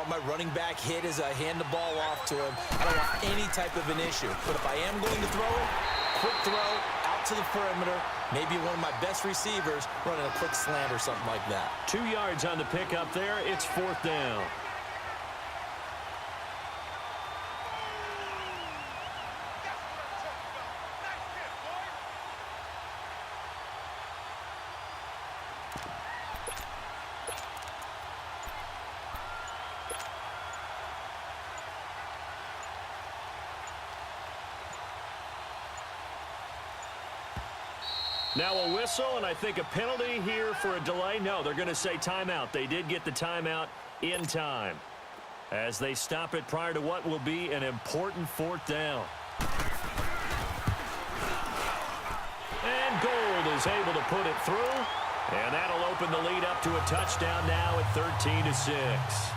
want my running back hit as I hand the ball off to him. I don't want any type of an issue. But if I am going to throw it, quick throw out to the perimeter, maybe one of my best receivers running a quick slant or something like that. 2 yards on the pickup there. It's 4th down. Now a whistle, and I think a penalty here for a delay. No, they're going to say timeout. They did get the timeout in time as they stop it prior to what will be an important 4th down. And Gold is able to put it through, and that'll open the lead up to a touchdown now at 13-6.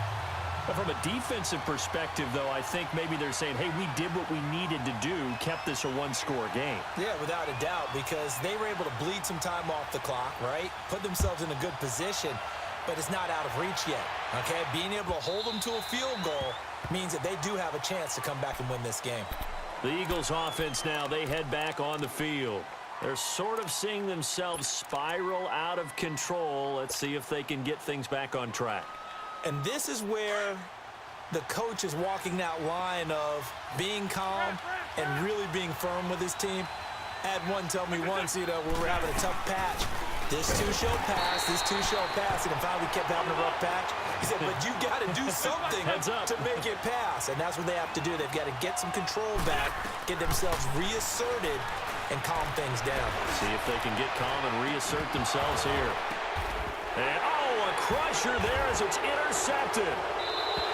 From a defensive perspective, though, I think maybe they're saying, hey, we did what we needed to do, kept this a one-score game. Yeah, without a doubt, because they were able to bleed some time off the clock, right? Put themselves in a good position, but it's not out of reach yet, okay? Being able to hold them to a field goal means that they do have a chance to come back and win this game. The Eagles offense now, they head back on the field. They're sort of seeing themselves spiral out of control. Let's see if they can get things back on track. And this is where the coach is walking that line of being calm and really being firm with his team. I had one tell me once, you know, we were having a tough patch. This two shall pass, this two shall pass. And finally we kept having a rough patch. He said, but you got to do something to make it pass. And that's what they have to do. They've got to get some control back, get themselves reasserted, and calm things down. See if they can get calm and reassert themselves here. And, a crusher there as it's intercepted.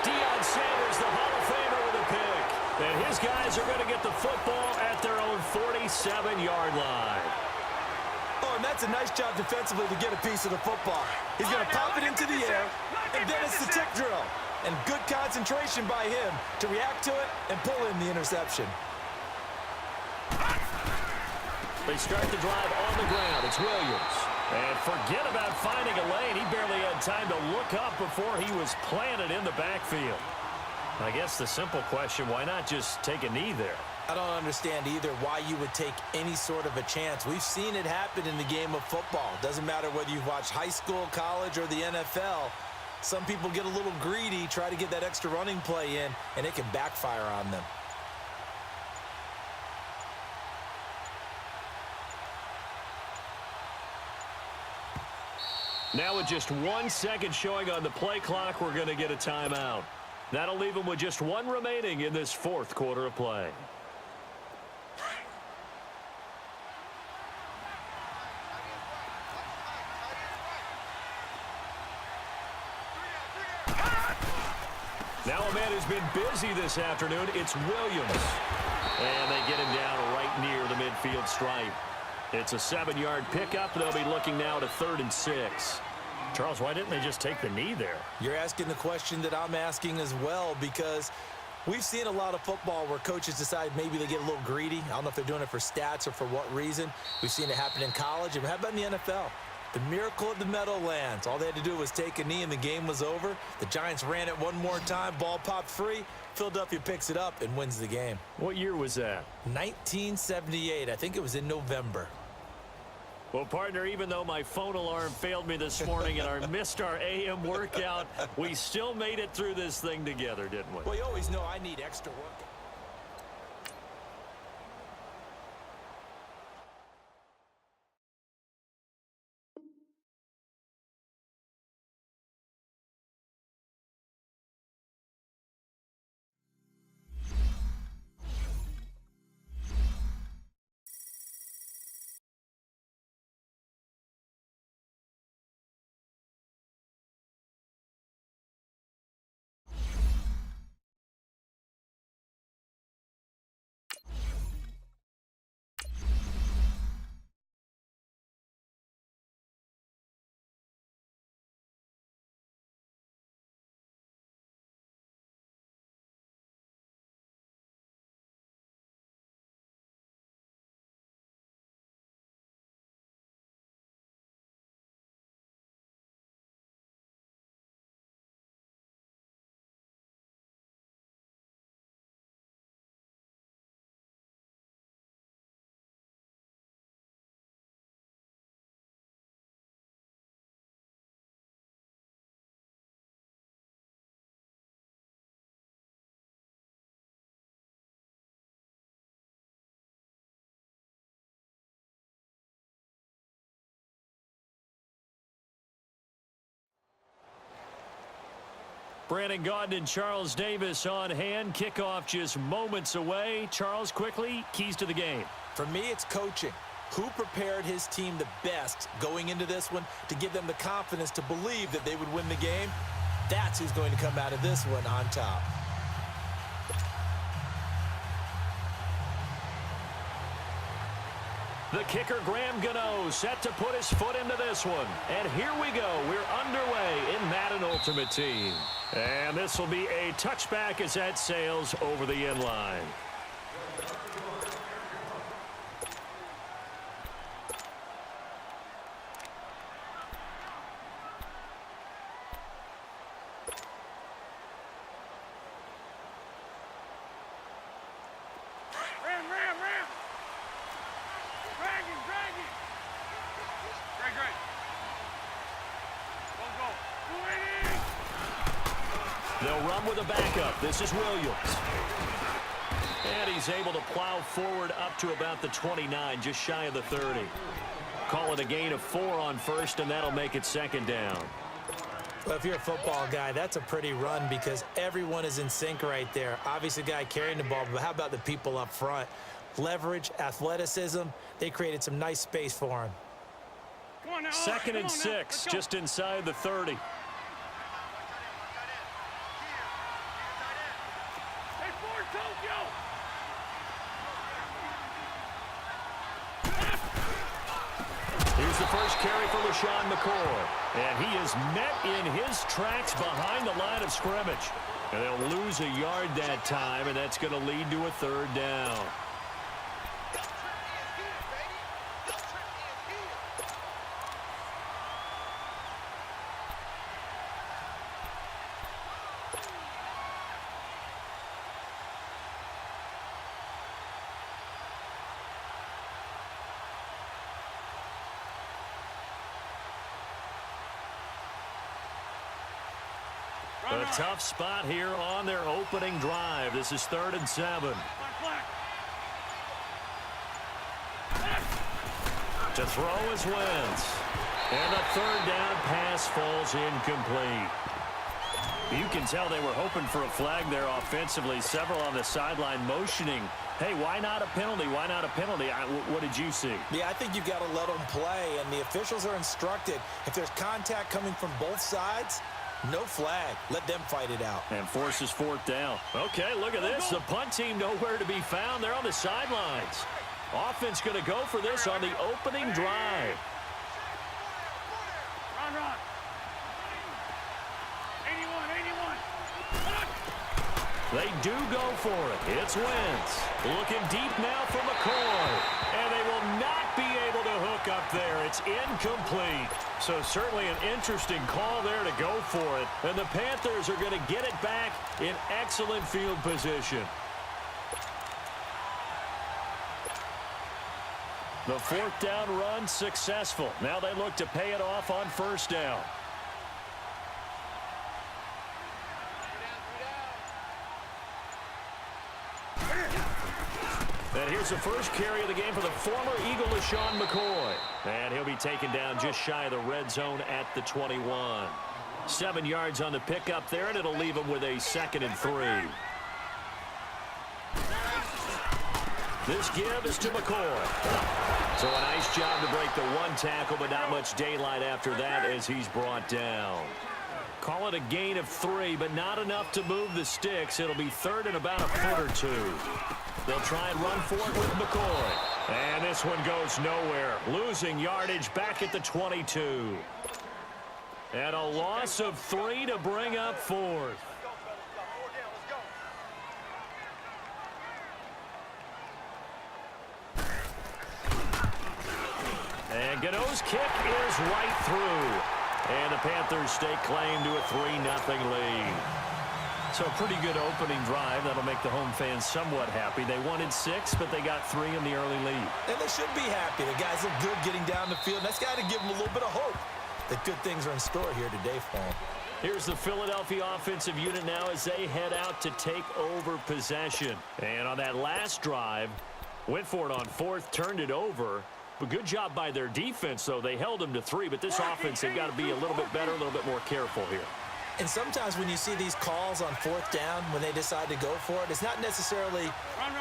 Deion Sanders, the Hall of Famer, with a pick. And his guys are going to get the football at their own 47-yard line. Oh, and that's a nice job defensively to get a piece of the football. He's going to pop it into the air, and then it's the tick drill. And good concentration by him to react to it and pull in the interception. They start the drive on the ground. It's Williams. And forget about finding a lane. He barely had time to look up before he was planted in the backfield. I guess the simple question, why not just take a knee there? I don't understand either why you would take any sort of a chance. We've seen it happen in the game of football. Doesn't matter whether you've watched high school, college, or the NFL. Some people get a little greedy, try to get that extra running play in, and it can backfire on them. Now with just 1 second showing on the play clock, we're going to get a timeout. That'll leave them with just one remaining in this 4th quarter of play. Now a man who's been busy this afternoon, it's Williams. And they get him down right near the midfield stripe. It's a 7-yard pickup. They'll be looking now to 3rd and 6. Charles, why didn't they just take the knee there? You're asking the question that I'm asking as well, because we've seen a lot of football where coaches decide maybe they get a little greedy. I don't know if they're doing it for stats or for what reason. We've seen it happen in college. And how about in the NFL? The miracle of the Meadowlands. All they had to do was take a knee and the game was over. The Giants ran it one more time. Ball popped free. Philadelphia picks it up and wins the game. What year was that? 1978. I think it was in November. Well, partner, even though my phone alarm failed me this morning and I missed our AM workout, we still made it through this thing together, didn't we? Well, you always know I need extra work. Brandon Gaudin and Charles Davis on hand. Kickoff just moments away. Charles, quickly, keys to the game. For me, it's coaching. Who prepared his team the best going into this one to give them the confidence to believe that they would win the game? That's who's going to come out of this one on top. The kicker, Graham Gano, set to put his foot into this one. And here we go. We're underway in Madden Ultimate Team. And this will be a touchback as that sails over the end line. They'll run with a backup. This is Williams. And he's able to plow forward up to about the 29, just shy of the 30. Call it a gain of 4 on first, and that'll make it second down. Well, if you're a football guy, that's a pretty run because everyone is in sync right there. Obviously, the guy carrying the ball, but how about the people up front? Leverage, athleticism, they created some nice space for him. Second and 6, just inside the 30. Here's the first carry for LaShawn McCoy. And he is met in his tracks behind the line of scrimmage. And they'll lose a yard that time, and that's going to lead to a third down. A tough spot here on their opening drive. This is 3rd and 7. To throw is Wentz. And the 3rd down pass falls incomplete. You can tell they were hoping for a flag there offensively. Several on the sideline motioning, hey, why not a penalty? Why not a penalty? What did you see? Yeah, I think you've got to let them play, and the officials are instructed. If there's contact coming from both sides, no flag. Let them fight it out. And forces 4th down. Okay, look at this. The punt team nowhere to be found. They're on the sidelines. Offense going to go for this on the opening drive. Run. 81. They do go for it. It's Wentz. Looking deep now for McCoy. And they will not be able to hook up there. It's incomplete. So certainly an interesting call there to go for it. And the Panthers are going to get it back in excellent field position. The 4th down run successful. Now they look to pay it off on 1st down. And here's the first carry of the game for the former Eagle, LaShawn McCoy. And he'll be taken down just shy of the red zone at the 21. 7 yards on the pickup there, and it'll leave him with a 2nd and 3. This give is to McCoy. So a nice job to break the 1 tackle, but not much daylight after that as he's brought down. Call it a gain of 3, but not enough to move the sticks. It'll be 3rd and about a foot or 2. They'll try and run for it with McCoy. And this one goes nowhere. Losing yardage back at the 22. And a loss of 3 to bring up 4th. And Gano's kick is right through. And the Panthers stake claim to a 3-0 lead. So a pretty good opening drive. That'll make the home fans somewhat happy. They wanted 6, but they got 3 in the early lead. And they should be happy. The guys look good getting down the field. That's got to give them a little bit of hope that good things are in store here today for them. Here's the Philadelphia offensive unit now as they head out to take over possession. And on that last drive, went for it on 4th, turned it over. But good job by their defense, though. They held them to 3, but this offense, they've got to be a little bit better, a little bit more careful here. And sometimes when you see these calls on fourth down, when they decide to go for it, it's not necessarily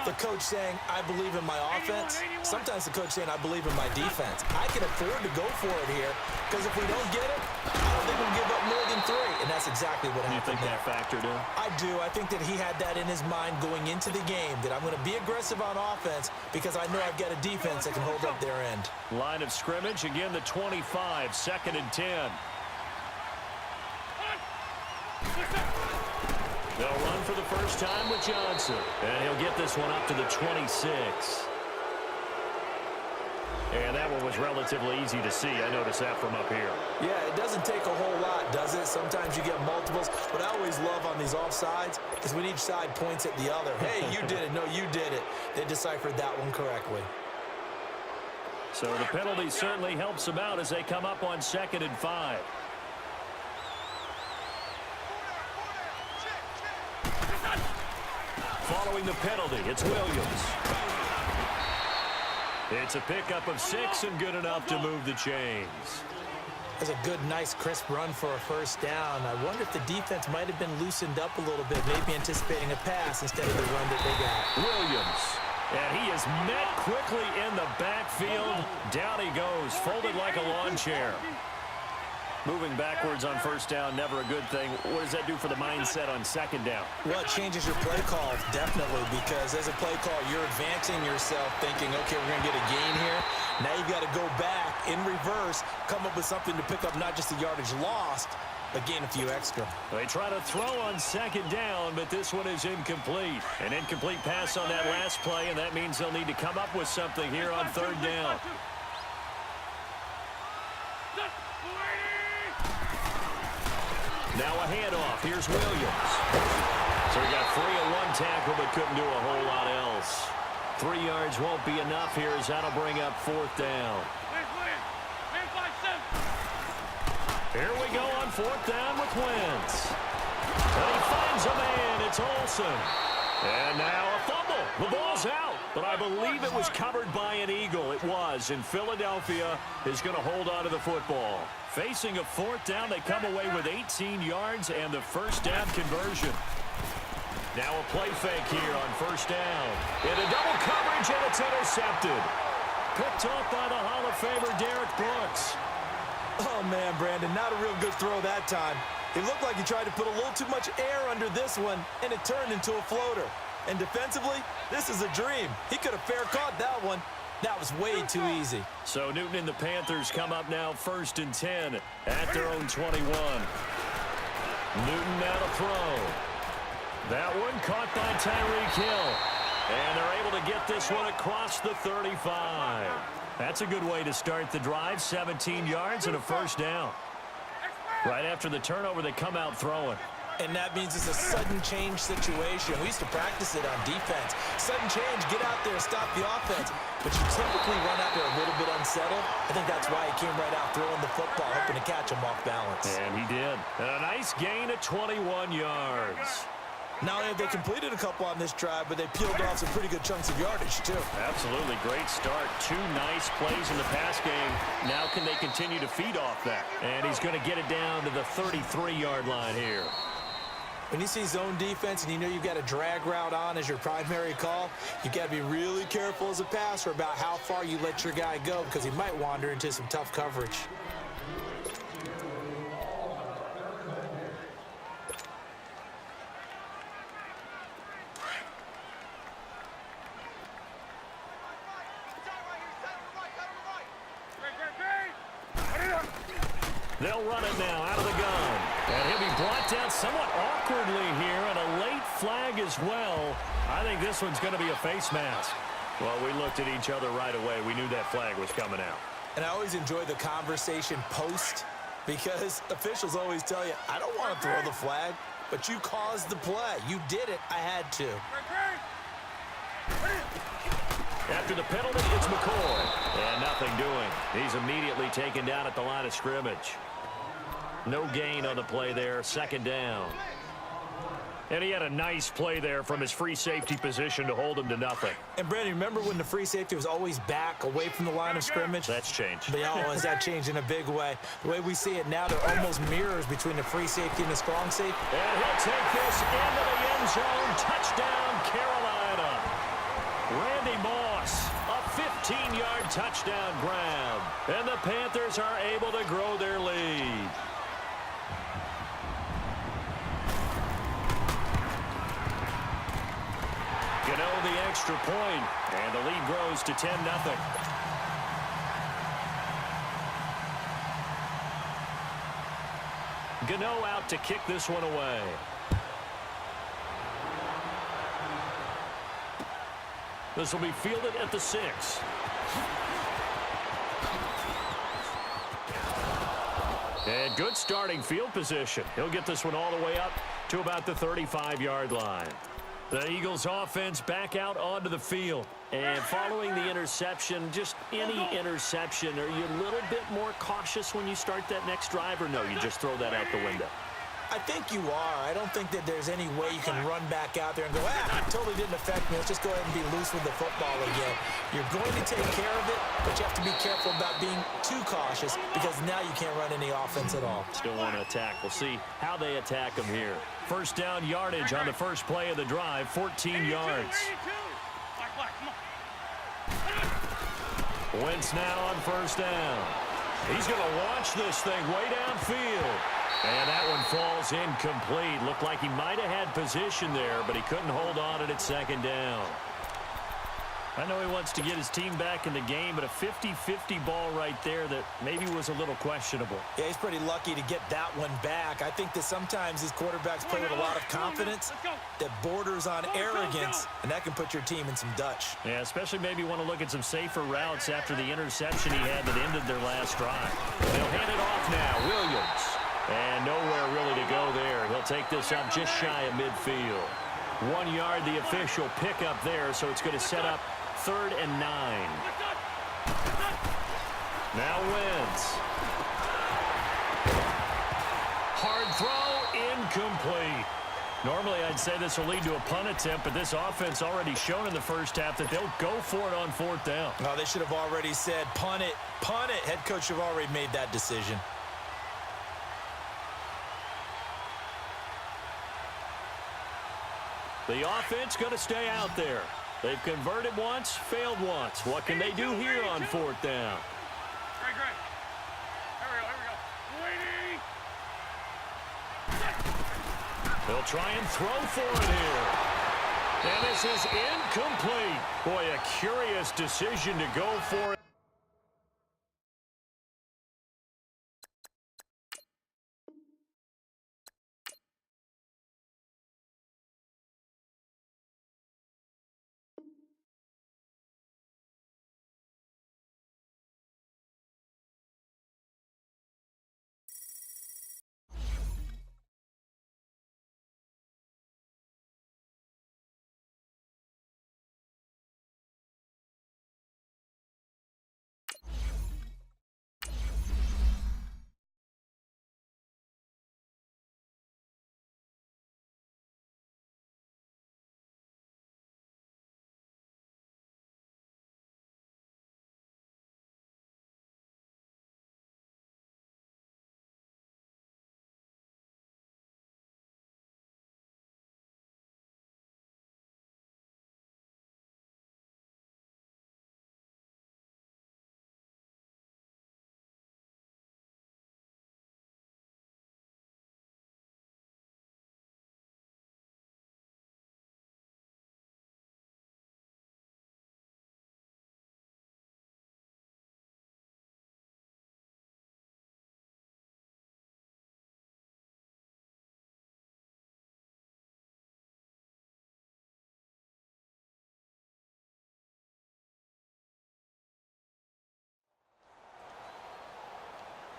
the coach saying, I believe in my offense. Sometimes the coach saying, I believe in my defense. I can afford to go for it here because if we don't get it, I don't think we'll give up more than 3. And that's exactly what happened. You think that factored in? I do. I think that he had that in his mind going into the game, that I'm going to be aggressive on offense because I know I've got a defense that can hold up their end. Line of scrimmage, again the 25, 2nd and 10. They'll run for the first time with Johnson. And he'll get this one up to the 26. And that one was relatively easy to see. I noticed that from up here. Yeah, it doesn't take a whole lot, does it? Sometimes you get multiples. What I always love on these offsides is when each side points at the other. Hey, you did it. No, you did it. They deciphered that one correctly. So the penalty certainly helps them out as they come up on 2nd and 5. Following the penalty, it's Williams. It's a pickup of 6 and good enough to move the chains. That's a good, nice, crisp run for a first down. I wonder if the defense might have been loosened up a little bit, maybe anticipating a pass instead of the run that they got. Williams. And he is met quickly in the backfield. Down he goes, folded like a lawn chair. Moving backwards on first down, never a good thing. What does that do for the mindset on 2nd down? Well, it changes your play call, definitely, because as a play call, you're advancing yourself thinking, okay, we're going to get a gain here. Now you've got to go back in reverse, come up with something to pick up not just the yardage lost, but gain a few extra. They try to throw on 2nd down, but this one is incomplete. An incomplete pass on that last play, and that means they'll need to come up with something here on 3rd down. Now a handoff. Here's Williams. So he got free of one tackle, but couldn't do a whole lot else. 3 yards won't be enough here as that'll bring up 4th down. Here we go on 4th down with Wentz. And he finds a man. It's Olsen. And now a fumble. The ball's out. But I believe it was covered by an Eagle. It was. And Philadelphia is going to hold on to the football. Facing a 4th down, they come away with 18 yards and the first down conversion. Now a play fake here on 1st down. Into double coverage, and it's intercepted. Picked off by the Hall of Famer Derek Brooks. Oh, man, Brandon, not a real good throw that time. It looked like he tried to put a little too much air under this one, and it turned into a floater. And defensively, this is a dream. He could have fair caught that one. That was way too easy. So Newton and the Panthers come up now 1st and 10 at their own 21. Newton now to throw. That one caught by Tyreek Hill. And they're able to get this one across the 35. That's a good way to start the drive. 17 yards and a first down. Right after the turnover, they come out throwing. And that means it's a sudden change situation. We used to practice it on defense. Sudden change, get out there, stop the offense. But you typically run out there a little bit unsettled. I think that's why he came right out throwing the football, hoping to catch him off balance. And he did. And a nice gain of 21 yards. Not only have they completed a couple on this drive, but they peeled off some pretty good chunks of yardage, too. Absolutely. Great start. 2 nice plays in the pass game. Now can they continue to feed off that? And he's going to get it down to the 33-yard line here. When you see zone defense and you know you've got a drag route on as your primary call, you've got to be really careful as a passer about how far you let your guy go because he might wander into some tough coverage. They'll run it now out of the gun. And he'll be brought down somewhat awkwardly here, and a late flag as well. I think this one's going to be a face mask. Well, we looked at each other right away. We knew that flag was coming out. And I always enjoy the conversation post because officials always tell you, I don't want to throw the flag, but you caused the play. You did it. I had to. After the penalty, it's McCoy. And nothing doing. He's immediately taken down at the line of scrimmage. No gain on the play there. 2nd down. And he had a nice play there from his free safety position to hold him to nothing. And, Brandon, remember when the free safety was always back away from the line of scrimmage? That's changed. They always that changed in a big way. The way we see it now, they're almost mirrors between the free safety and the strong safety. And he'll take this into the end zone. Touchdown, Carolina. Randy Moss, a 15-yard touchdown grab. And the Panthers are able to grow their lead. Gano the extra point, and the lead grows to 10-0. Gano out to kick this one away. This will be fielded at the 6. And good starting field position. He'll get this one all the way up to about the 35-yard line. The Eagles offense back out onto the field. And following the interception, just any interception, are you a little bit more cautious when you start that next drive, or no, you just throw that out the window? I think you are. I don't think that there's any way you can run back out there and go, it totally didn't affect me. Let's just go ahead and be loose with the football again. You're going to take care of it, but you have to be careful about being too cautious because now you can't run any offense at all. Still want to attack. We'll see how they attack them here. First down yardage on the first play of the drive, 14 yards. Wentz now on first down. He's going to launch this thing way downfield. And that one falls incomplete. Looked like he might have had position there, but he couldn't hold on it at second down. I know he wants to get his team back in the game, but a 50-50 ball right there that maybe was a little questionable. Yeah, he's pretty lucky to get that one back. I think that sometimes these quarterbacks play with a lot of confidence that borders on arrogance, and that can put your team in some Dutch. Yeah, especially maybe want to look at some safer routes after the interception he had that ended their last drive. They'll hand it off now. Williams. And nowhere really to go there. He'll take this up just shy of midfield. 1 yard, the official pickup there, so it's going to set up 3rd and 9. Now Wentz. Hard throw, incomplete. Normally I'd say this will lead to a punt attempt, but this offense already shown in the first half that they'll go for it on 4th down. No, they should have already said punt it, punt it. Head coach should have already made that decision. The offense going to stay out there. They've converted once, failed once. What can they do here on 4th down? Great. Here we go. They'll try and throw for it here. And this is incomplete. Boy, a curious decision to go for it.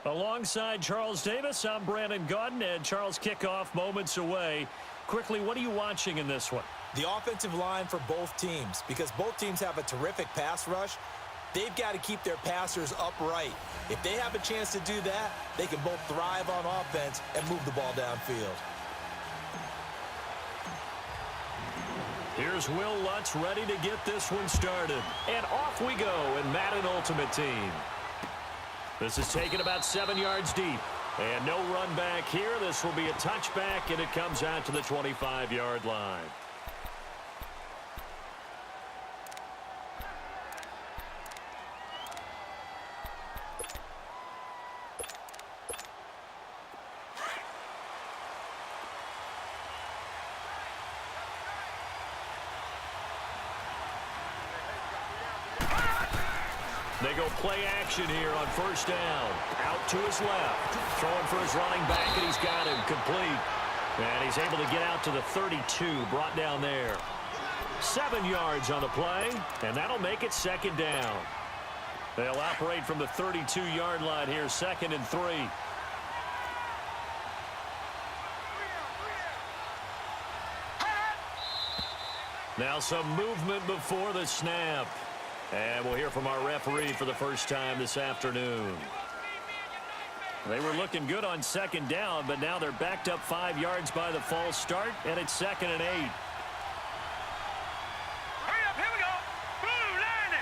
Alongside Charles Davis, I'm Brandon Gaudin, and Charles, kickoff moments away. Quickly, what are you watching in this one? The offensive line for both teams, because both teams have a terrific pass rush. They've got to keep their passers upright. If they have a chance to do that, they can both thrive on offense and move the ball downfield. Here's Will Lutz ready to get this one started. And off we go in Madden Ultimate Team. This is taken about 7 yards deep. And no run back here. This will be a touchback, and it comes out to the 25-yard line. They go play action here on first down. Out to his left. Throwing for his running back, and he's got him complete. And he's able to get out to the 32, brought down there. 7 yards on the play, and that'll make it second down. They'll operate from the 32-yard line here, 2nd and 3. Now some movement before the snap. And we'll hear from our referee for the first time this afternoon. They were looking good on 2nd down, but now they're backed up 5 yards by the false start, and it's 2nd and 8. Hurry up, here we go. Blue 90.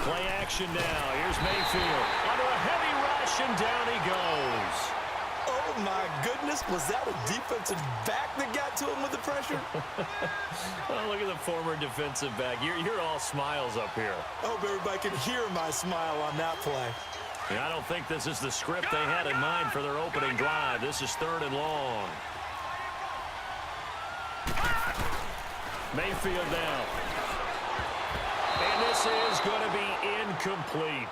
Play action now. Here's Mayfield. Under a heavy rush, and down he goes. Oh, my goodness. Was that a defensive back that got to him with the pressure? Oh, look at the former defensive back. You're all smiles up here. I hope everybody can hear my smile on that play. Yeah, I don't think this is the script they had in mind for their opening drive. This is 3rd and long. Mayfield down. And this is going to be incomplete.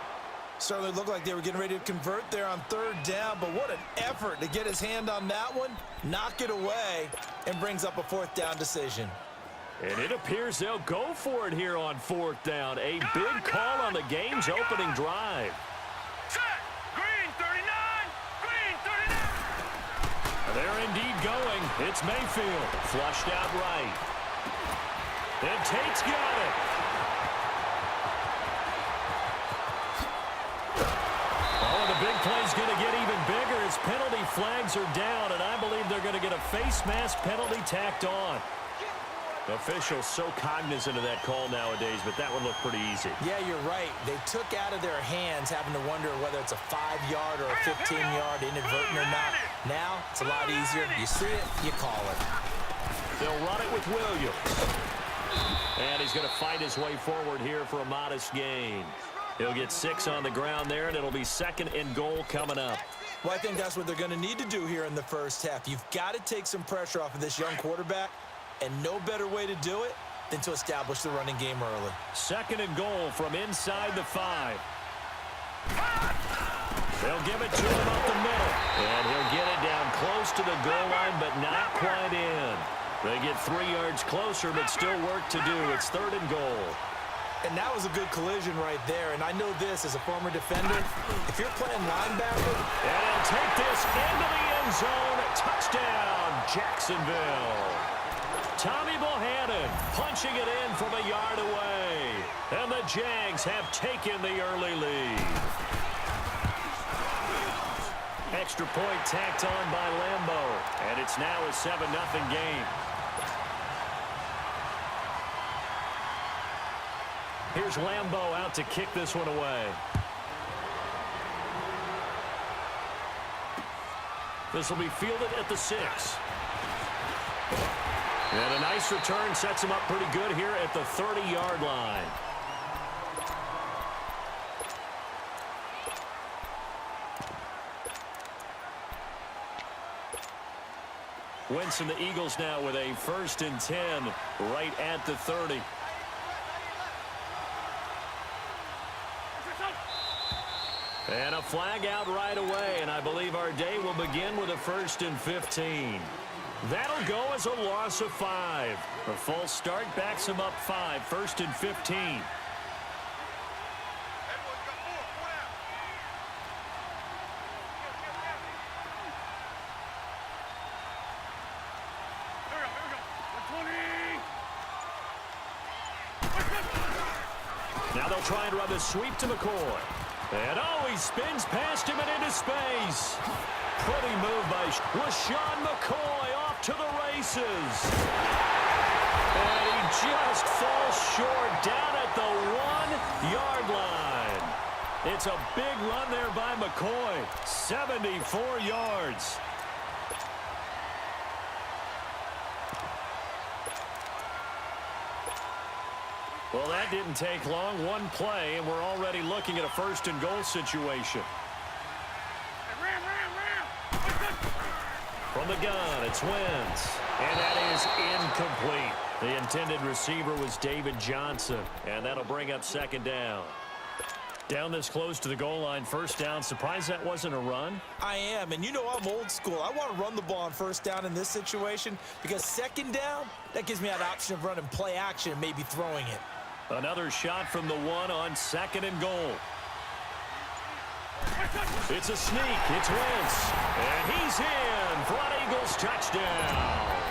Certainly looked like they were getting ready to convert there on 3rd down, but what an effort to get his hand on that one, knock it away, and brings up a 4th down decision. And it appears they'll go for it here on 4th down. A big call on the game's opening drive. Set. Green 39. Green 39. They're indeed going. It's Mayfield. Flushed out right. And Tate's got it. Big play's going to get even bigger as penalty flags are down, and I believe they're going to get a face mask penalty tacked on. Officials so cognizant of that call nowadays, but that one looked pretty easy. Yeah, you're right. They took out of their hands having to wonder whether it's a 5-yard or a 15-yard inadvertent or not. Now, it's a lot easier. You see it, you call it. They'll run it with Williams. And he's going to fight his way forward here for a modest gain. He'll get 6 on the ground there, and it'll be 2nd and goal coming up. Well, I think that's what they're going to need to do here in the first half. You've got to take some pressure off of this young quarterback, and no better way to do it than to establish the running game early. 2nd and goal from inside the 5. They'll give it to him up the middle, and he'll get it down close to the goal line, but not quite in. They get 3 yards closer, but still work to do. It's 3rd and goal. And that was a good collision right there. And I know this as a former defender. If you're playing linebacker. And take this into the end zone. Touchdown, Jacksonville. Tommy Bohannon punching it in from a yard away. And the Jags have taken the early lead. Extra point tacked on by Lambo. And it's now a 7-0 game. Here's Lambo out to kick this one away. This will be fielded at the 6. And a nice return sets him up pretty good here at the 30-yard line. Wentz and the Eagles now with a 1st and 10 right at the 30. And a flag out right away, and I believe our day will begin with a 1st and 15. That'll go as a loss of 5. A false start backs him up 5, 1st and 15. Now they'll try and run the sweep to McCoy. And he spins past him and into space. Pretty move by LaShawn McCoy off to the races. And he just falls short down at the 1-yard line. It's a big run there by McCoy. 74 yards. Well, that didn't take long. One play, and we're already looking at a first-and-goal situation. From the gun, it's Wentz. And that is incomplete. The intended receiver was David Johnson. And that'll bring up second down. Down this close to the goal line, first down. Surprised that wasn't a run? I am, and you know I'm old school. I want to run the ball on first down in this situation because second down, that gives me that option of running play action and maybe throwing it. Another shot from the 1 on second and goal. It's a sneak. It's Wentz. And he's in for an Eagles touchdown.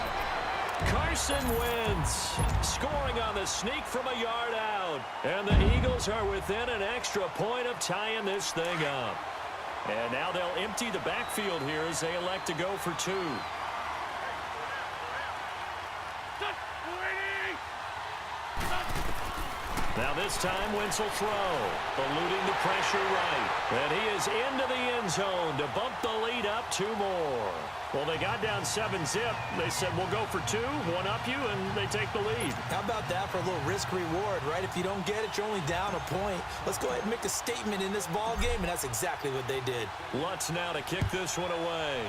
Carson Wentz scoring on the sneak from a yard out. And the Eagles are within an extra point of tying this thing up. And now they'll empty the backfield here as they elect to go for 2. Now this time, Wentz will throw, eluding the pressure right. And he is into the end zone to bump the lead up 2 more. Well, they got down 7-zip. They said, we'll go for 2, one up you, and they take the lead. How about that for a little risk-reward, right? If you don't get it, you're only down a point. Let's go ahead and make a statement in this ball game, and that's exactly what they did. Lutz now to kick this one away.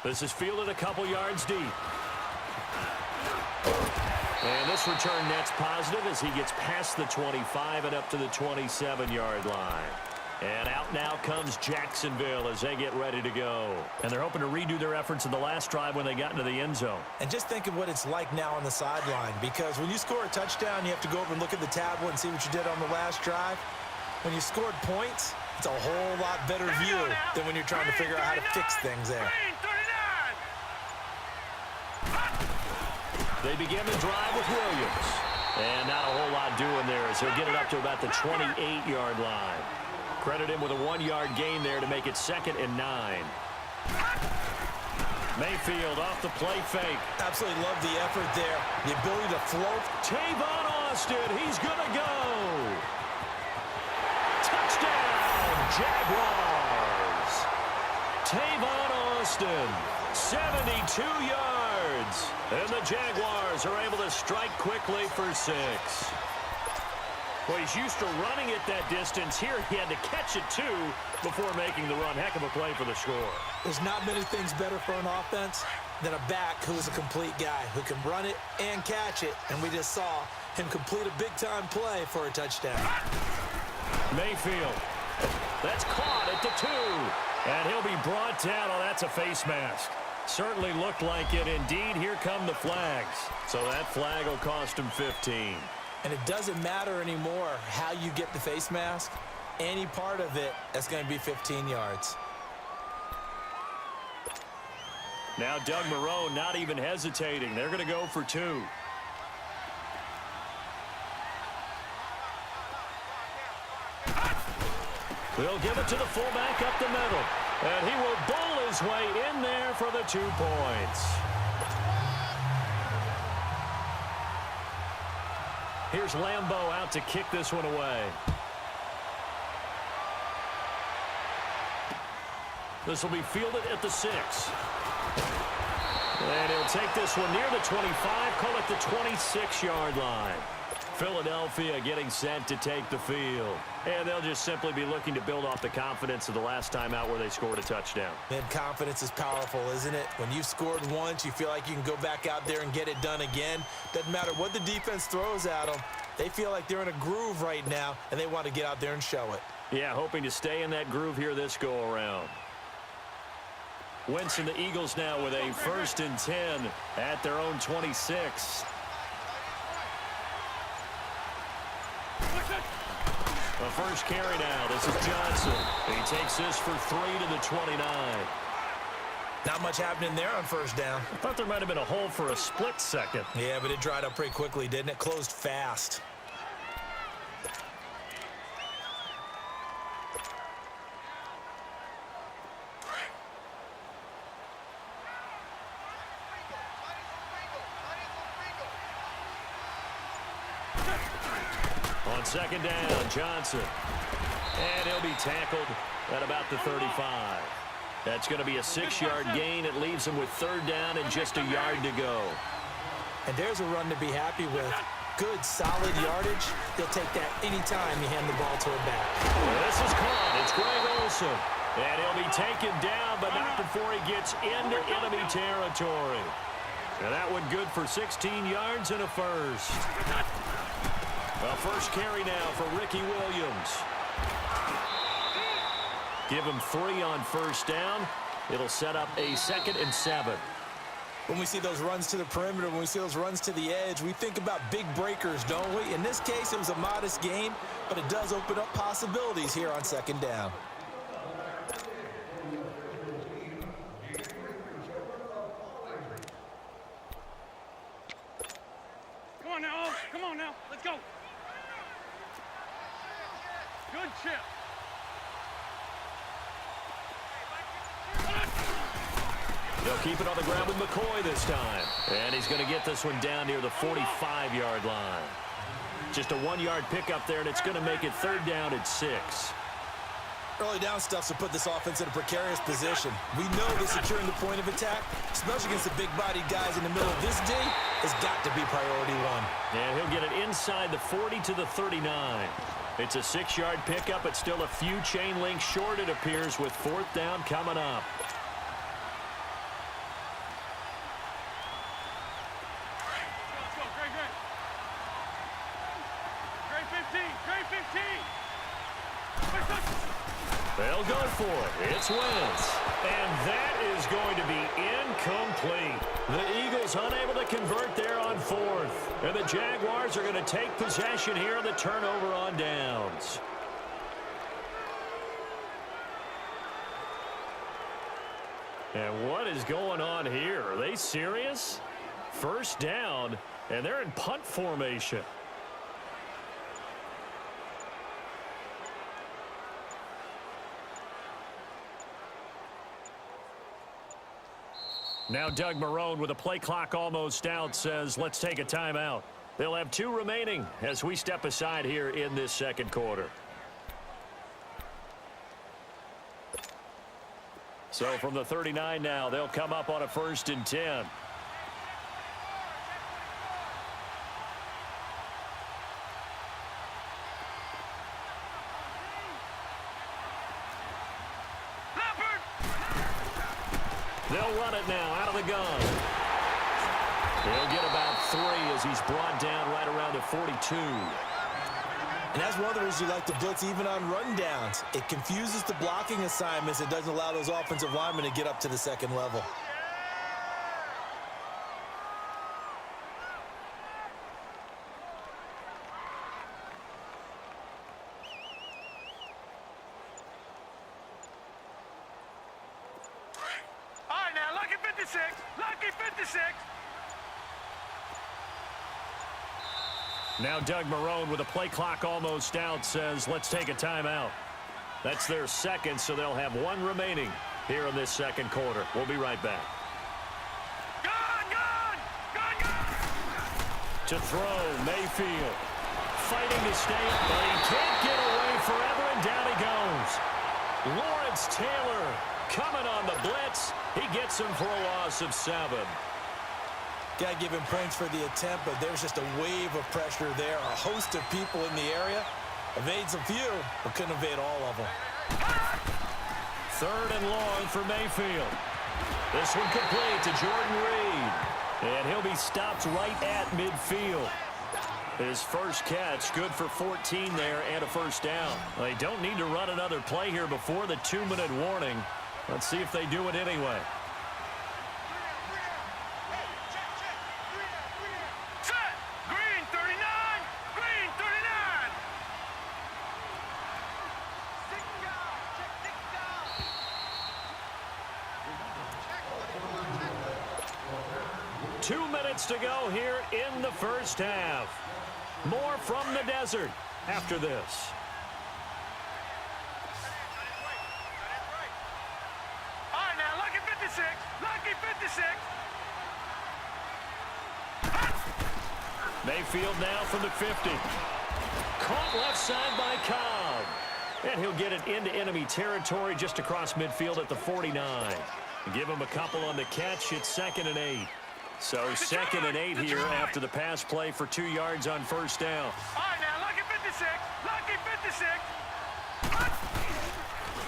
This is fielded a couple yards deep. And this return net's positive as he gets past the 25 and up to the 27-yard line. And out now comes Jacksonville as they get ready to go. And they're hoping to redo their efforts in the last drive when they got into the end zone. And just think of what it's like now on the sideline, because when you score a touchdown, you have to go over and look at the tablet and see what you did on the last drive. When you scored points, it's a whole lot better view than when you're trying to figure out how to fix things there. They begin the drive with Williams. And not a whole lot doing there as he'll get it up to about the 28-yard line. Credit him with a 1-yard gain there to make it 2nd and 9. Mayfield off the play fake. Absolutely love the effort there. The ability to float. Tavon Austin, he's going to go. Touchdown, Jaguars. Tavon Austin, 72 yards. And the Jaguars are able to strike quickly for 6. Well, he's used to running it that distance. Here he had to catch it, too, before making the run. Heck of a play for the score. There's not many things better for an offense than a back who is a complete guy who can run it and catch it. And we just saw him complete a big-time play for a touchdown. Mayfield. That's caught at the 2. And he'll be brought down. Oh, that's a face mask. Certainly looked like it. Indeed, here come the flags. So that flag will cost him 15. And it doesn't matter anymore how you get the face mask. Any part of it, that's going to be 15 yards. Now Doug Marrone not even hesitating. They're going to go for 2. They'll give it to the fullback up the middle. And he will bowl his way in there for the 2 points. Here's Lambeau out to kick this one away. This will be fielded at the 6. And he'll take this one near the 25, call it the 26-yard line. Philadelphia getting set to take the field. And they'll just simply be looking to build off the confidence of the last time out where they scored a touchdown. Man, confidence is powerful, isn't it? When you've scored once, you feel like you can go back out there and get it done again. Doesn't matter what the defense throws at them. They feel like they're in a groove right now, and they want to get out there and show it. Yeah, hoping to stay in that groove here this go-around. Wentz and the Eagles now with a 1st and 10 at their own 26. The first carry now. This is Johnson. He takes this for 3 to the 29. Not much happening there on first down. I thought there might have been a hole for a split second. Yeah, but it dried up pretty quickly, didn't it? Closed fast. second down, Johnson. And he'll be tackled at about the 35. That's going to be a 6-yard gain. It leaves him with third down and just a yard to go. And there's a run to be happy with. Good, solid yardage. He'll take that anytime you hand the ball to him back. This is caught. It's Greg Olsen. And he'll be taken down, but not before he gets into enemy territory. And that one good for 16 yards and a first. A first carry now for Ricky Williams. Give him 3 on first down. It'll set up a 2nd and 7. When we see those runs to the perimeter, when we see those runs to the edge, we think about big breakers, don't we? In this case, it was a modest gain, but it does open up possibilities here on second down. Come on now. Come on now. Let's go. Good chip. They'll keep it on the ground with McCoy this time. And he's going to get this one down near the 45-yard line. Just a 1-yard pickup there, and it's going to make it third down at 6. Early down stuff to put this offense in a precarious position. We know that securing the point of attack, especially against the big-bodied guys in the middle of this D, has got to be priority 1. And he'll get it inside the 40 to the 39. It's a 6-yard pickup. It's still a few chain links short, it appears, with fourth down coming up. They'll go for it. It's Wentz. And that is going to be incomplete. The Eagles unable to convert there on fourth. And the Jaguars are going to take possession here on the turnover on downs. And what is going on here? Are they serious? First down, and they're in punt formation. Now Doug Marrone, with a play clock almost out, says let's take a timeout. They'll have 2 remaining as we step aside here in this second quarter. So from the 39 now, they'll come up on a 1st and 10. They'll run it now out of the gun. He'll get about 3 as he's brought down right around the 42. And that's one of the reasons you like to blitz even on rundowns. It confuses the blocking assignments. It doesn't allow those offensive linemen to get up to the second level. All right, now, lucky 56. Lucky 56. Now Doug Marrone, with a play clock almost out, says let's take a timeout. That's their 2nd, so they'll have 1 remaining here in this second quarter. We'll be right back. Gun! To throw, Mayfield. Fighting to stay up, but he can't get away forever, and down he goes. Lawrence Taylor coming on the blitz. He gets him for a loss of 7. Got to give him points for the attempt, but there's just a wave of pressure there. A host of people in the area. Evades a few, but couldn't evade all of them. 3rd and long for Mayfield. This one complete to Jordan Reed. And he'll be stopped right at midfield. His first catch, good for 14 there and a first down. They don't need to run another play here before the 2-minute warning. Let's see if they do it anyway. Green 39. Green 39. 2 minutes to go here in the first half. More from the desert after this. All right, now, lucky 56. Lucky 56. Mayfield now from the 50. Caught left side by Cobb. And he'll get it into enemy territory just across midfield at the 49. Give him a couple on the catch. It's 2nd and 8. So 2nd and 8 here after the pass play for 2 yards on first down. All right, now, lucky 56. Lucky 56.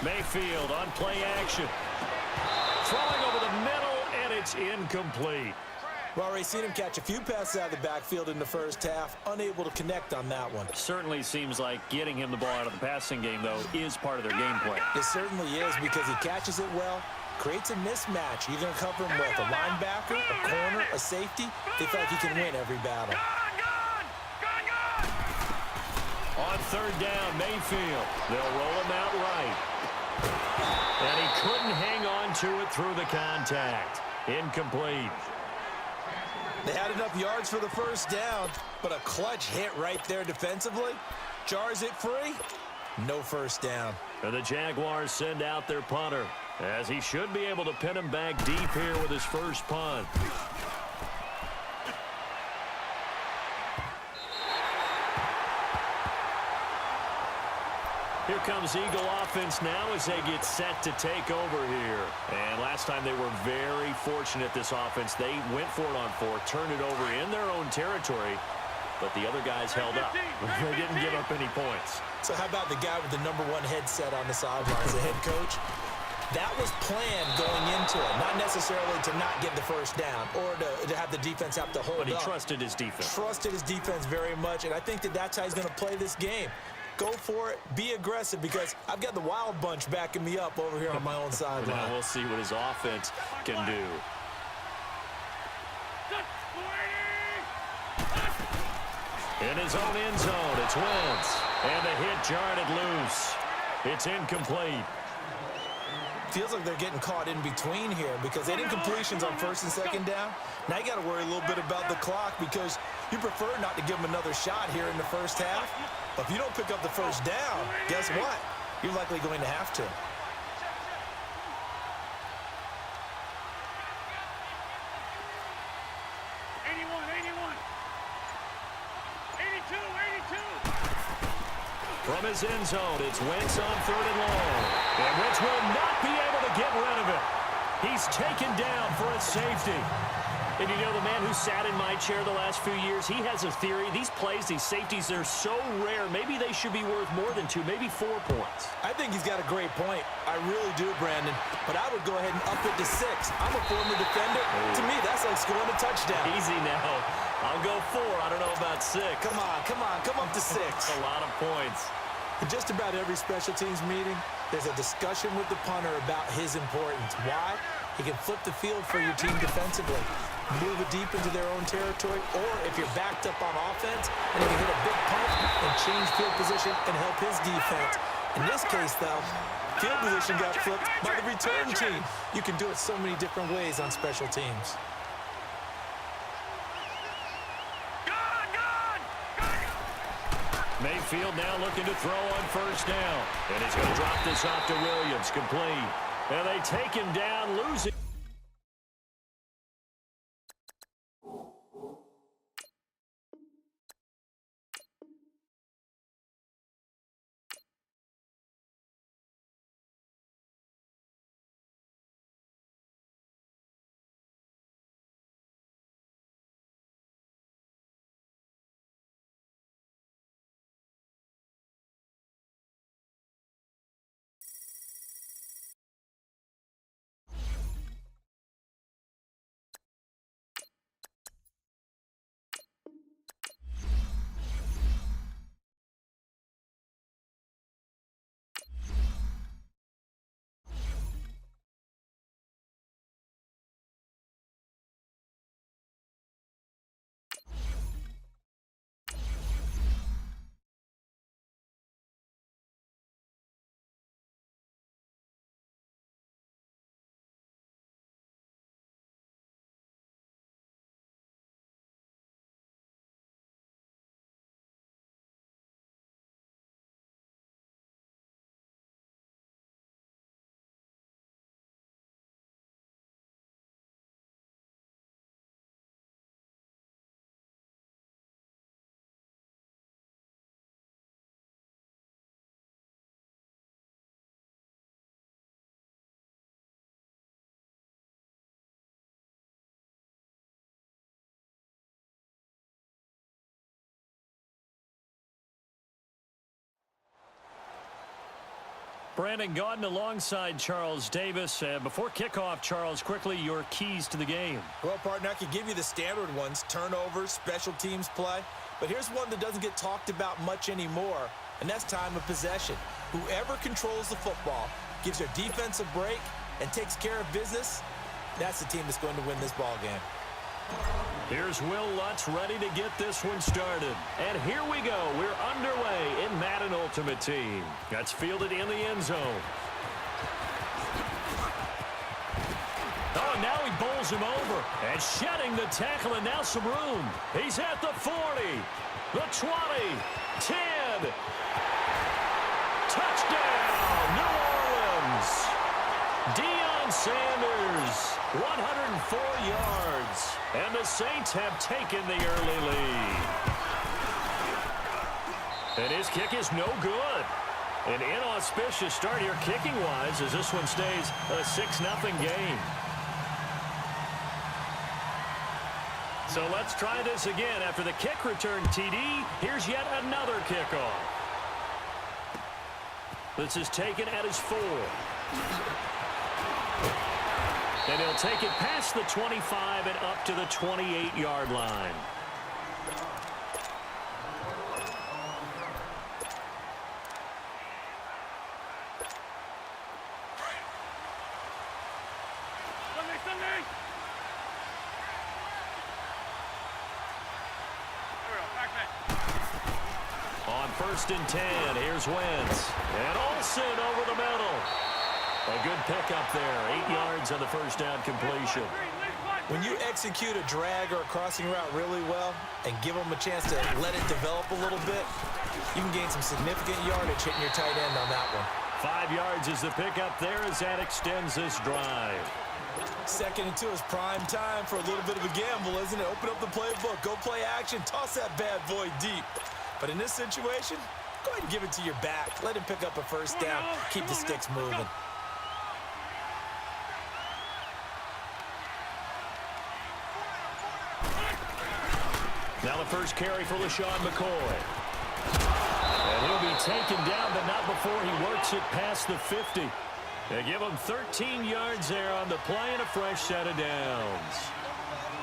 Mayfield on play action. Throwing over the middle, and it's incomplete. Well, already seen him catch a few passes out of the backfield in the first half. Unable to connect on that one. Certainly seems like getting him the ball out of the passing game, though, is part of their game plan. It certainly is because he catches it well, creates a mismatch. You're going to cover him with a linebacker, a corner, a safety. They feel like he can win every battle. On 3rd down, Mayfield. They'll roll him out right. And he couldn't hang on to it through the contact. Incomplete. They had enough yards for the first down, but a clutch hit right there defensively. Jars it free. No first down. And the Jaguars send out their punter, as he should be able to pin him back deep here with his first punt. Here comes Eagle offense now as they get set to take over here. And last time they were very fortunate, this offense. They went for it on 4, turned it over in their own territory, but the other guys held up. They didn't give up any points. So how about the guy with the #1 headset on the sidelines, the head coach? That was planned going into it, not necessarily to not get the first down or to have the defense have to hold up. But he trusted his defense. Trusted his defense very much, and I think that's how he's going to play this game. Go for it. Be aggressive because I've got the wild bunch backing me up over here on my own sideline. Now we'll see what his offense can do. In his own end zone, it's Wentz. And the hit jarred it loose. It's incomplete. Feels like they're getting caught in between here because they did completions on 1st and 2nd down. Now you got to worry a little bit about the clock because you prefer not to give them another shot here in the first half. But if you don't pick up the first down, guess what? You're likely going to have to. From his end zone, it's Wentz on 3rd and long. And Wentz will not be able to get rid of it. He's taken down for a safety. And you know, the man who sat in my chair the last few years, he has a theory. These plays, these safeties, they're so rare. Maybe they should be worth more than 2, maybe 4 points. I think he's got a great point. I really do, Brandon. But I would go ahead and up it to 6. I'm a former defender. To me, that's like scoring a touchdown. Easy now. I'll go 4. I don't know about 6. Come on. Come up to 6. That's a lot of points. In just about every special teams meeting, there's a discussion with the punter about his importance. Why? He can flip the field for your team defensively, move it deep into their own territory, or if you're backed up on offense, and he can hit a big punt and change field position and help his defense. In this case, though, field position got flipped by the return team. You can do it so many different ways on special teams. Mayfield now looking to throw on 1st down. And he's going to drop this off to Williams, complete. And they take him down, losing. Brandon Gaudin alongside Charles Davis. Before kickoff, Charles, quickly your keys to the game. Well, partner, I could give you the standard ones, turnovers, special teams play. But here's one that doesn't get talked about much anymore, and that's time of possession. Whoever controls the football, gives their defense a break, and takes care of business, that's the team that's going to win this ball game. Here's Will Lutz ready to get this one started. And here we go. We're underway in Madden Ultimate Team. That's fielded in the end zone. Oh, now he bowls him over. And shedding the tackle, and now some room. He's at the 40, the 20, 10. Touchdown, New Orleans. Deion Sanders, 104 yards. And the Saints have taken the early lead. And his kick is no good. An inauspicious start here kicking-wise as this one stays a 6-0 game. So let's try this again. After the kick return TD, here's yet another kickoff. This is taken at his 4. And he'll take it past the 25 and up to the 28-yard line. On 1st and 10, here's Wentz. And Olsen over the middle. A good pickup there. 8 yards on the first down completion. When you execute a drag or a crossing route really well and give them a chance to let it develop a little bit, you can gain some significant yardage hitting your tight end on that one. 5 yards is the pickup there as that extends this drive. 2nd and 2 is prime time for a little bit of a gamble, isn't it? Open up the playbook, go play action, toss that bad boy deep. But in this situation, go ahead and give it to your back. Let him pick up a first down, keep the sticks moving. Now the first carry for LaShawn McCoy. And he'll be taken down, but not before he works it past the 50. They give him 13 yards there on the play and a fresh set of downs.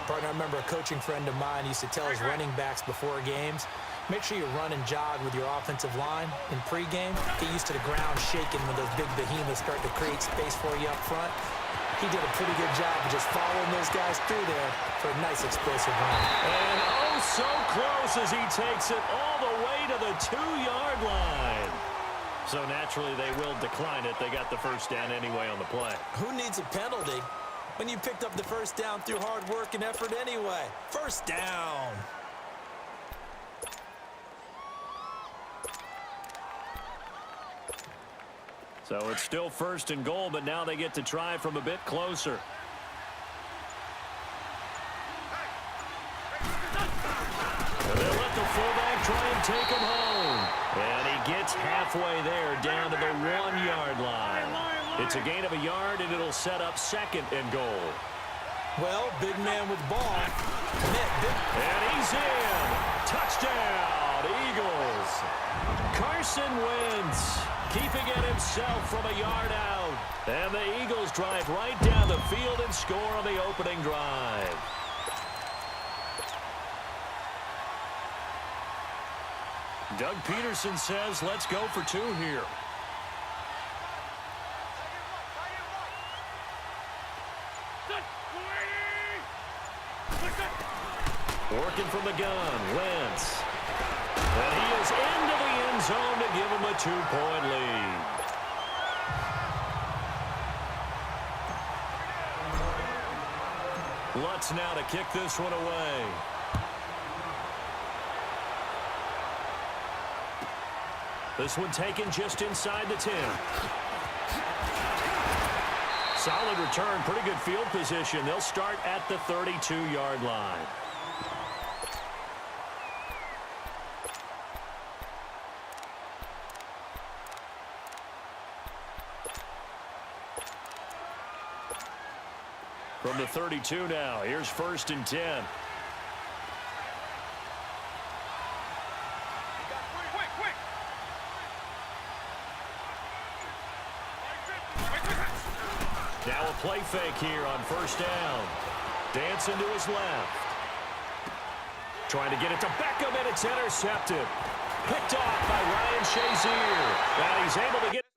Partner, I remember a coaching friend of mine used to tell his running backs before games, make sure you run and jog with your offensive line in pregame. Get used to the ground shaking when those big behemoths start to create space for you up front. He did a pretty good job of just following those guys through there for a nice explosive run. And oh, so close as he takes it all the way to the 2-yard line. So naturally they will decline it. They got the first down anyway on the play. Who needs a penalty when you picked up the first down through hard work and effort anyway? First down. So it's still 1st and goal, but now they get to try from a bit closer. And they'll let the fullback try and take him home. And he gets halfway there down to the 1-yard line. It's a gain of a yard, and it'll set up 2nd and goal. Well, big man with ball. And he's in. Touchdown, Eagles. Carson Wentz keeping it himself from a yard out. And the Eagles drive right down the field and score on the opening drive. Doug Peterson says, let's go for 2 here. Working from the gun, Wentz. And he is into the end zone to give him a 2-point lead. Lutz now to kick this one away. This one taken just inside the 10. Solid return, pretty good field position. They'll start at the 32-yard line. From the 32 now, here's 1st and 10. play fake here on first down. Dancing to his left. Trying to get it to Beckham, and it's intercepted. Picked off by Ryan Shazier. And he's able to get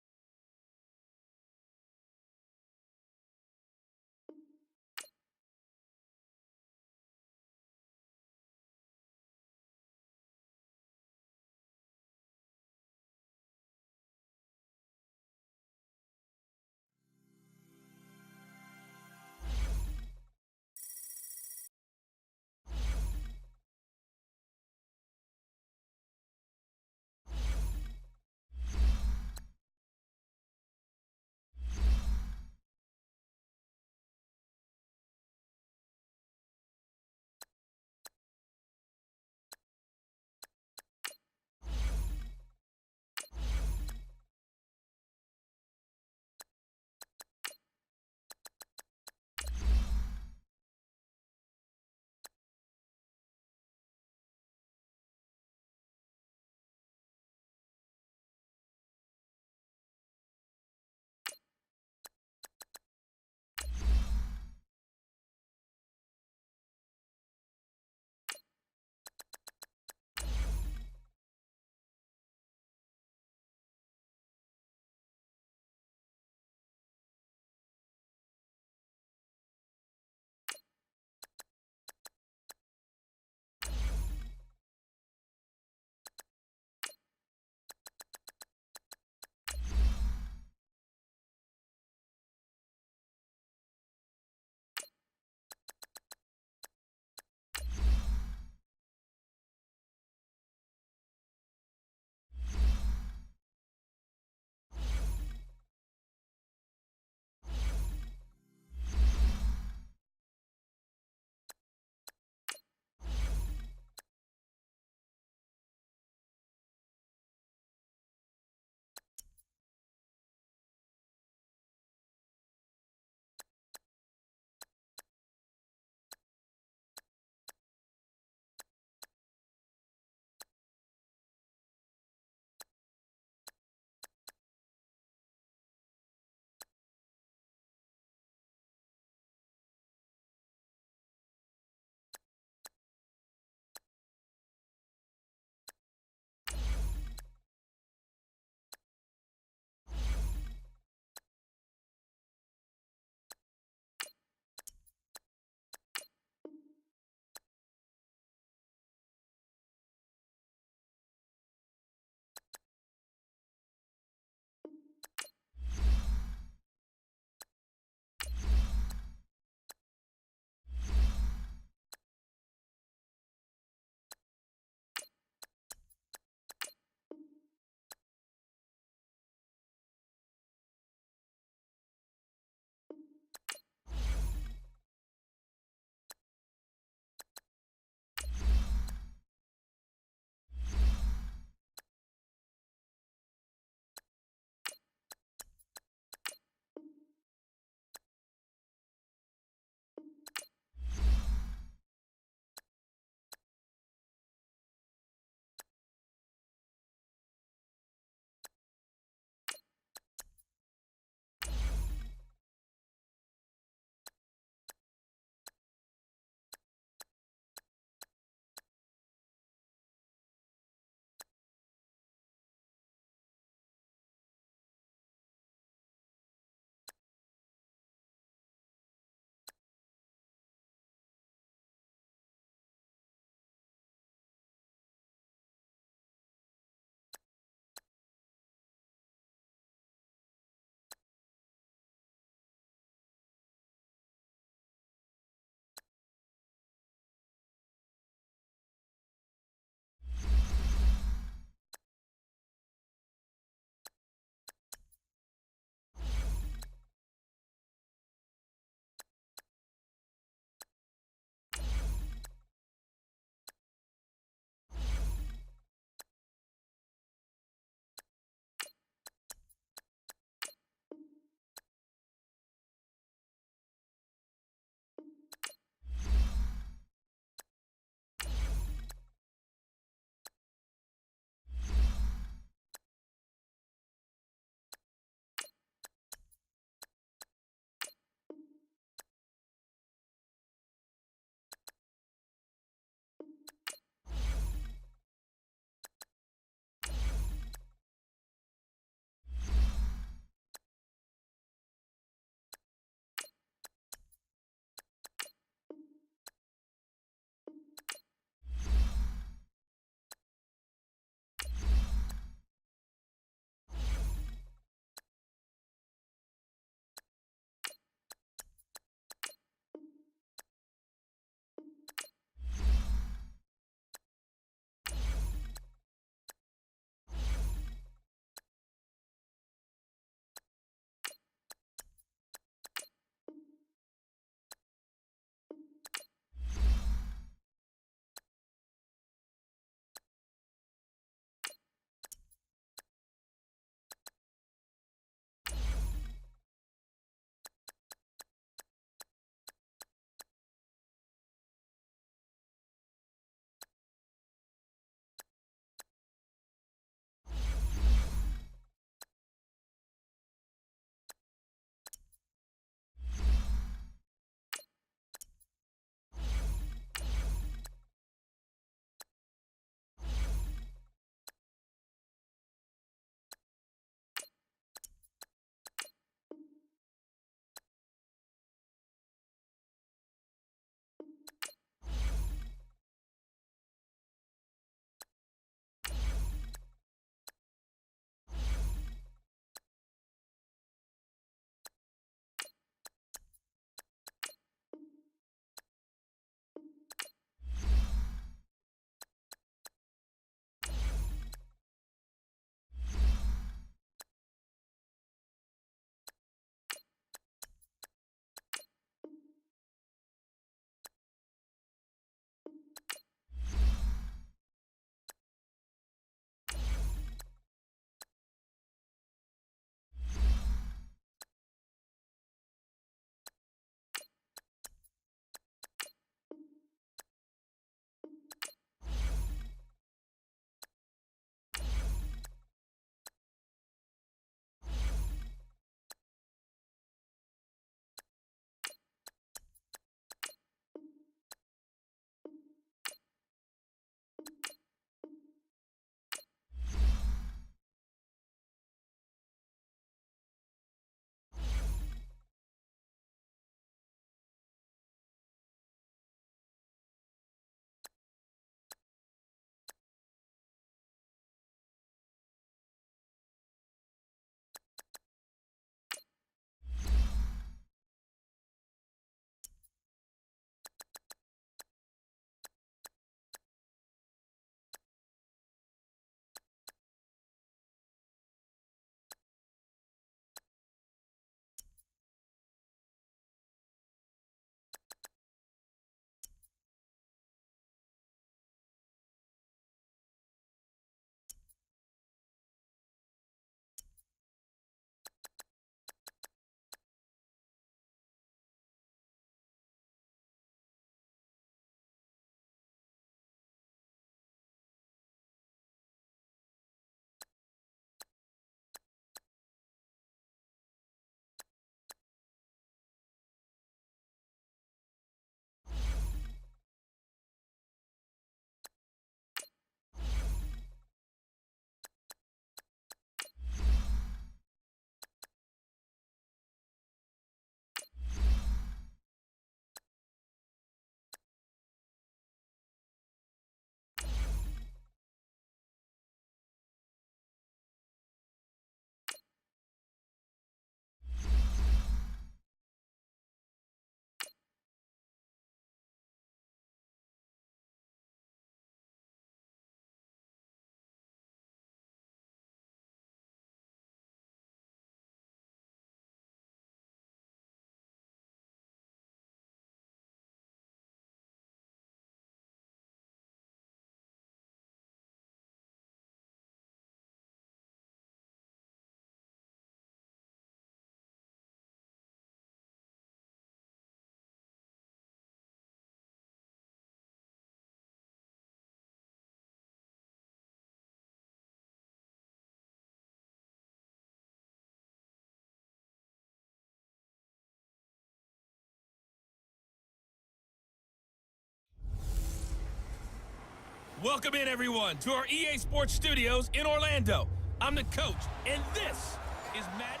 Welcome in, everyone, to our EA Sports Studios in Orlando. I'm the coach, and this is Madden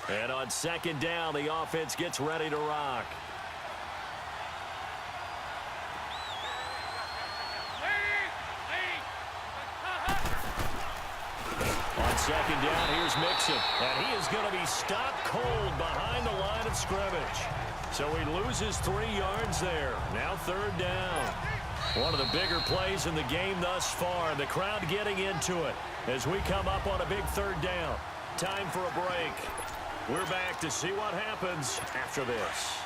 NFL. And on second down, the offense gets ready to rock. On second down, here's Mixon. And he is going to be stopped cold behind the line of scrimmage. So he loses 3 yards there. Now third down. One of the bigger plays in the game thus far. The crowd getting into it as we come up on a big third down. Time for a break. We're back to see what happens after this.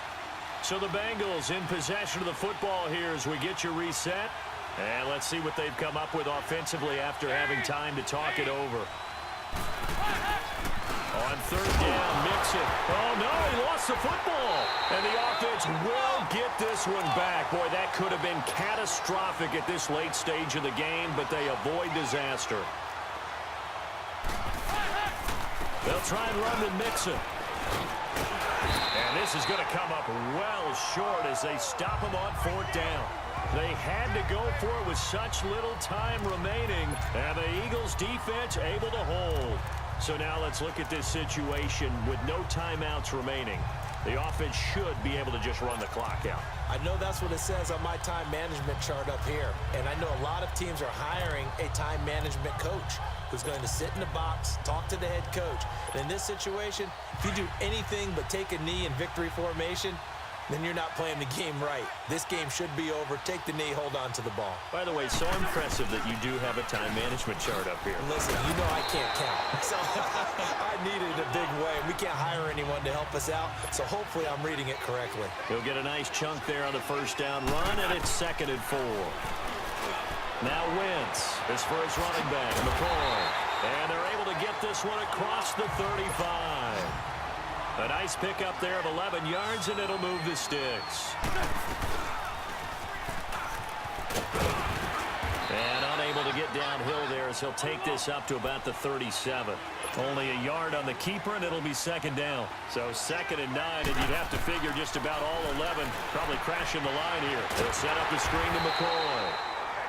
So the Bengals in possession of the football here as we get your reset. And let's see what they've come up with offensively after having time to talk it over. On third down, Mixon. Oh, no, he lost the football. And the offense will get this one back. Boy, that could have been catastrophic at this late stage of the game, but they avoid disaster. They'll try and run with Mixon. And this is going to come up well short as they stop him on fourth down. They had to go for it with such little time remaining, and the Eagles' defense able to hold. So now let's look at this situation with no timeouts remaining. The offense should be able to just run the clock out. I know that's what it says on my time management chart up here. And I know a lot of teams are hiring a time management coach who's going to sit in the box, talk to the head coach. And in this situation, if you do anything but take a knee in victory formation, then you're not playing the game right. This game should be over. Take the knee, hold on to the ball. By the way, so impressive that you do have a time management chart up here. Listen, you know I can't count. So I need it a big way. We can't hire anyone to help us out, so hopefully I'm reading it correctly. He'll get a nice chunk there on the first down run, and it's 2nd and 4. Now Wentz is for his running back, McCoy. And they're able to get this one across the 35. A nice pickup there of 11 yards, and it'll move the sticks. And unable to get downhill there as he'll take this up to about the 37. Only a yard on the keeper, and it'll be 2nd down. So 2nd and 9, and you'd have to figure just about all 11 probably crashing the line here. They'll set up the screen to McCoy.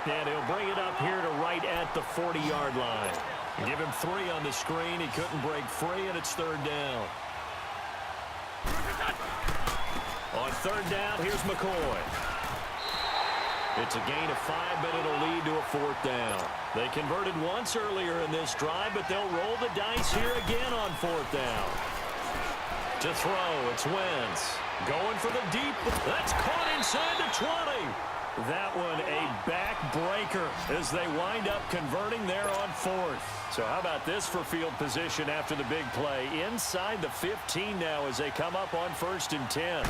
And he'll bring it up here to right at the 40-yard line. Give him 3 on the screen. He couldn't break free, and it's 3rd down. On 3rd down, here's McCoy. It's a gain of 5, but it'll lead to a 4th down. They converted once earlier in this drive, but they'll roll the dice here again on 4th down. To throw, it's Wentz. Going for the deep. That's caught inside the 20. That one a backbreaker as they wind up converting there on 4th. So how about this for field position after the big play? Inside the 15 now as they come up on 1st and 10.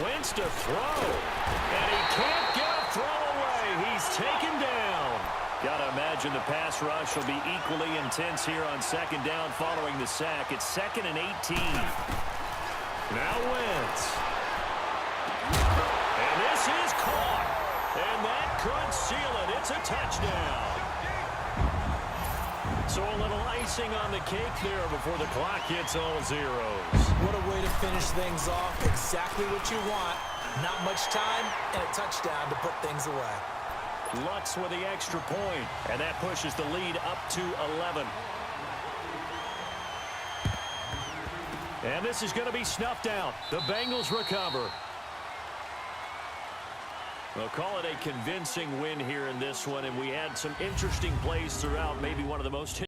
Wentz to throw. And he can't get a throw away. He's taken down. Got to imagine the pass rush will be equally intense here on 2nd down following the sack. It's 2nd and 18. Now Wentz. And this is caught. And that could seal it. It's a touchdown. So a little icing on the cake there before the clock hits all zeros. What a way to finish things off. Exactly what you want. Not much time and a touchdown to put things away. Lutz with the extra point, and that pushes the lead up to 11. And this is going to be snuffed out. The Bengals recover. We'll call it a convincing win here in this one, and we had some interesting plays throughout, maybe one of the most